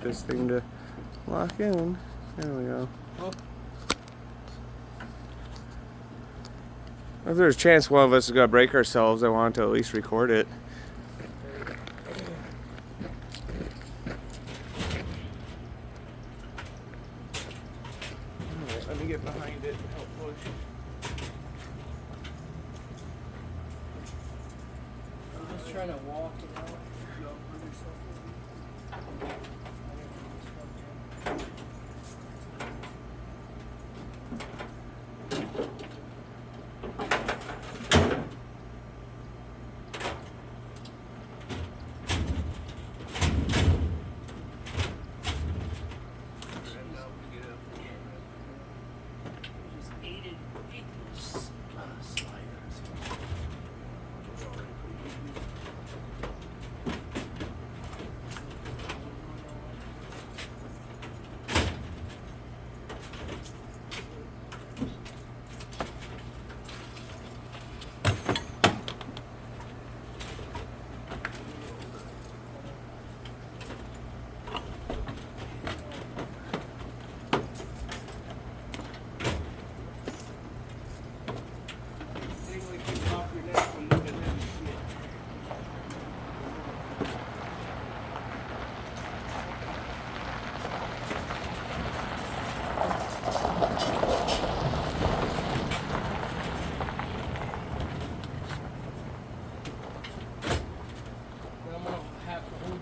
this thing to lock in. There we go. If there's a chance one of us is going to break ourselves, I want to at least record it. Alright, let me get behind it and help push. I'm just trying to walk it out.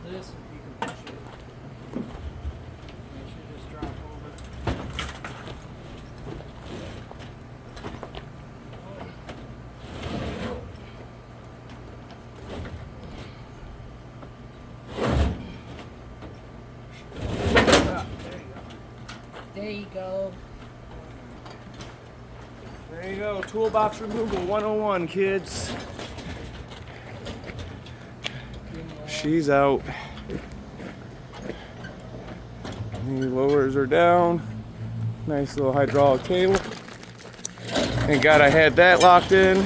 This, if you can push it, it should just drop over. There you go. There you go. Toolbox removal 101, kids. She's out. The lowers are down. Nice little hydraulic table. Thank God I had that locked in.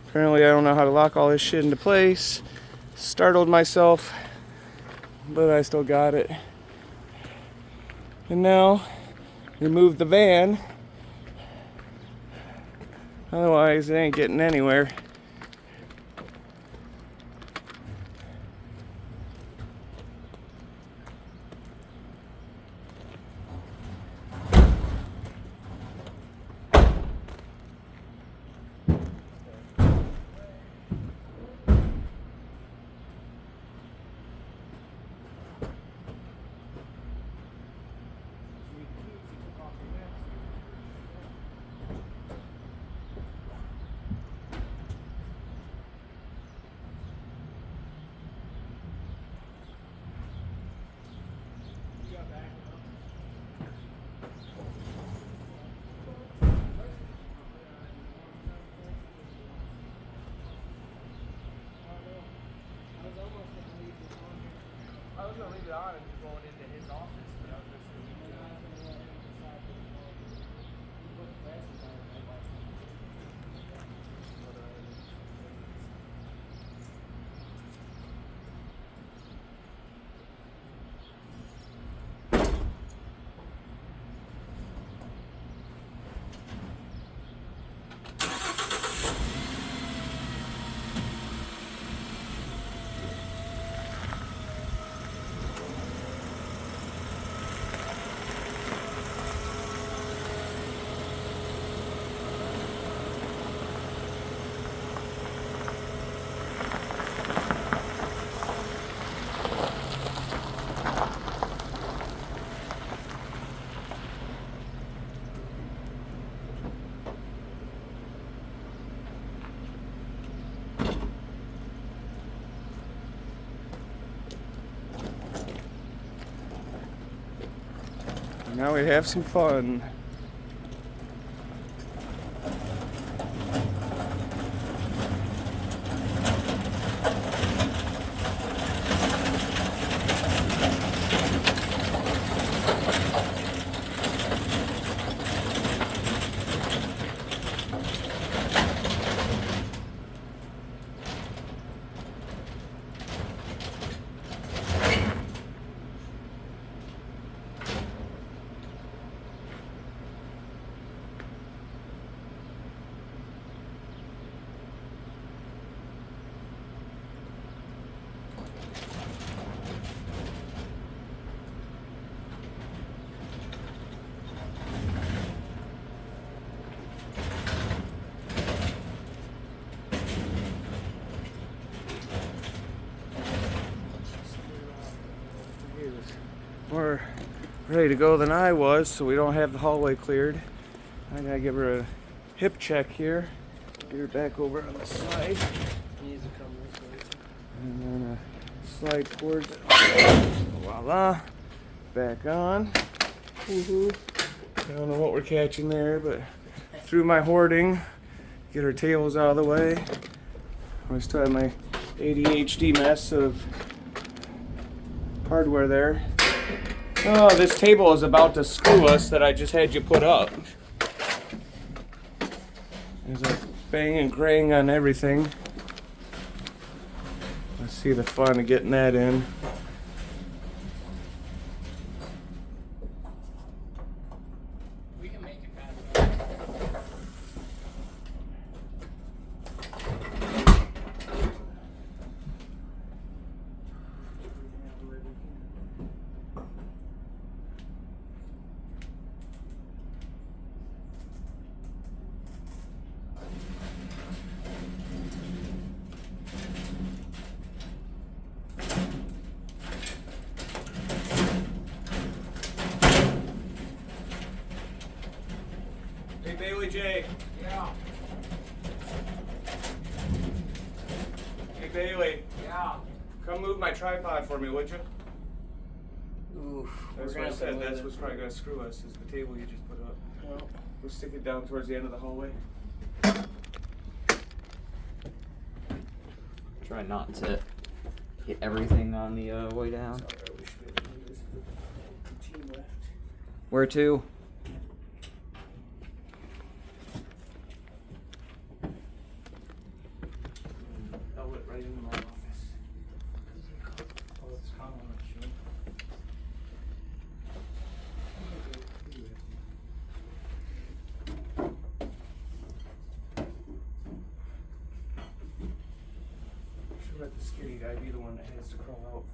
Apparently I don't know how to lock all this shit into place. Startled myself, but I still got it. And now, remove the van. Otherwise, it ain't getting anywhere. I was gonna leave it on and going into his office, but I was just now we have some fun. more ready to go than I was, so we don't have the hallway cleared. I gotta give her a hip check here. Get her back over on the side. Needs to come this way. And then slide towards it. Voila. Back on. Woohoo. I don't know what we're catching there, but through my hoarding, get her tails out of the way. I still have my ADHD mess of hardware there. Oh, this table is about to screw us that I just had you put up. There's a bang and grang on everything. Let's see the fun of getting that in. We can make it back. Hey, Bailey J. Yeah. Hey, Bailey. Yeah. Come move my tripod for me, would you? Oof. That's what I said. That's what's probably going to screw us, is the table you just put up. Well, We'll stick it down towards the end of the hallway. Try not to hit everything on the way down. Sorry, we should be able to do this with the team left. Where to? Outlet right into my office. Oh, it's hot on that shit. Should let the skinny guy be the one that has to crawl out.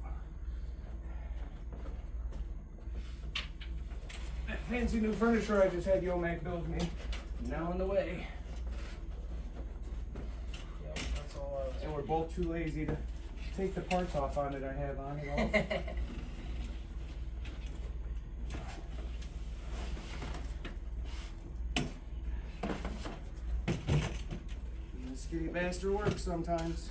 That fancy new furniture I just had Yomac build me. Now on the way. yep, that's all I was. And we're both too lazy to take the parts off on it I have on it all. And the skinny bastard works sometimes.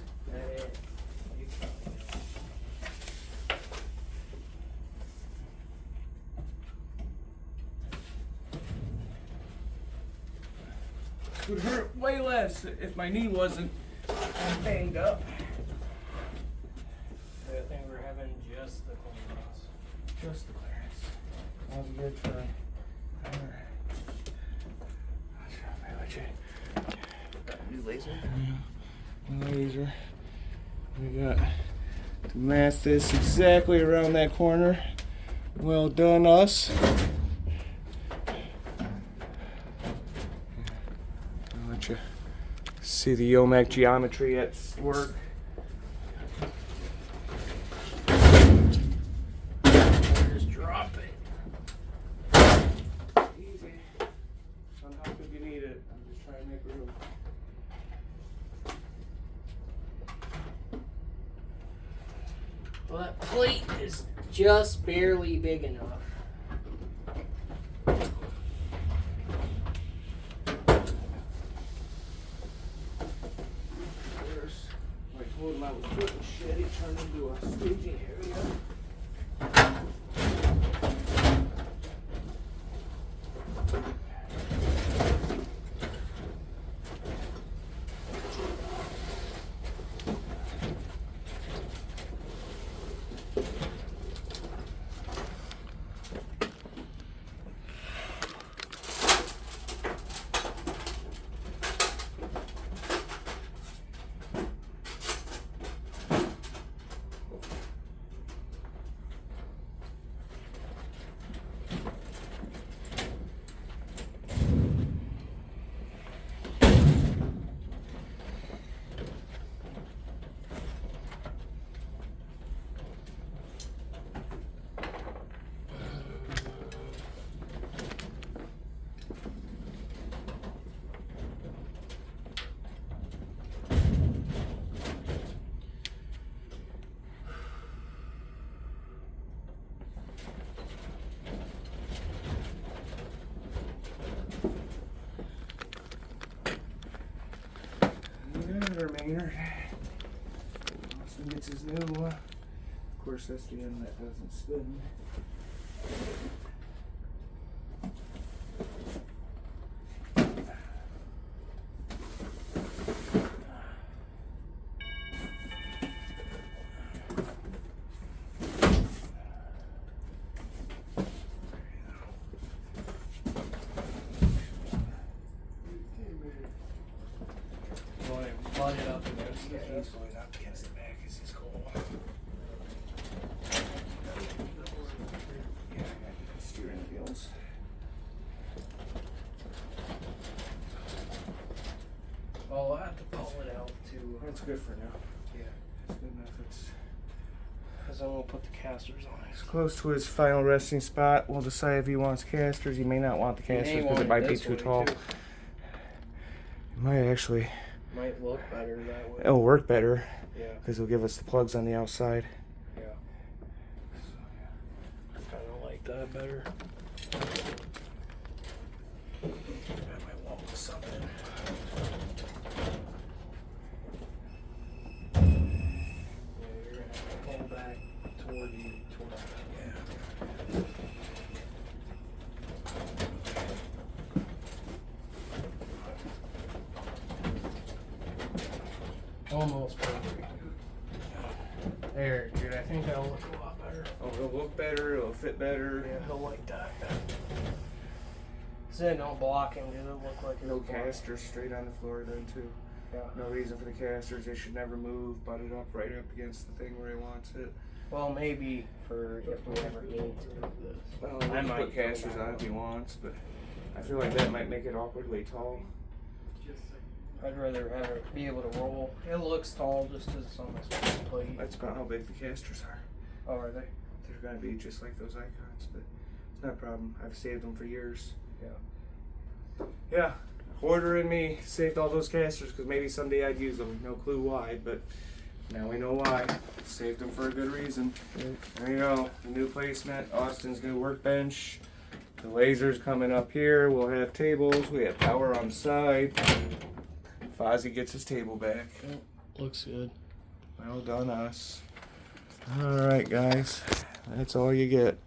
It would hurt way less if my knee wasn't banged up. I think we're having just the clearance. Just the clearance. That was a good try. Alright. I'll try my New laser? laser. We got to mask this exactly around that corner. Well done, us. I'll let you see the Yomac geometry at work. Just drop it. Easy. Somehow if you need it. I'm just trying to make room. Well, that plate is just barely big enough. There's, I told him I was putting shit, he turned into a staging area. lights is new. Of course, that's the end that doesn't spin. Butt it up against Yeah, he's going up against the back. This is cool. Yeah, I got steering wheels. Well, I have to pull it out too. That's good for now. Yeah. It's good enough. It's Because I'm going to put the casters on it. close to his final resting spot. We'll decide if he wants casters. He may not want the casters because it might be too tall. It might actually. Might look better that way. It'll work better Yeah. because it'll give us the plugs on the outside. Yeah. I kind of like that better. That might want something. Yeah, you're going to have to pull back toward you. Yeah. Almost perfect. There, dude. I think that'll look a lot better. Oh, it'll look better. It'll fit better. Yeah, he'll like that. So then don't block him, dude. It'll look like No it's blocked. casters straight on the floor then too. Yeah. No reason for the casters. They should never move. Butt it up right up against the thing where he wants it. Well, maybe for if we ever need to do this. Well, I I might might put casters on if he wants, but I feel like that might make it awkwardly tall. I'd rather have it be able to roll. It looks tall just as it's on this plate. That's about how big the casters are. Oh, are they? They're gonna be just like those icons, but it's not a problem. I've saved them for years. Yeah. Yeah, hoarder and me saved all those casters because maybe someday I'd use them. No clue why, but now we know why. Saved them for a good reason. There you go. The new placement. Austin's new workbench. The laser's coming up here. We'll have tables. We have power on the side. Fozzie gets his table back. Looks good. Well done, us. All right, guys. That's all you get.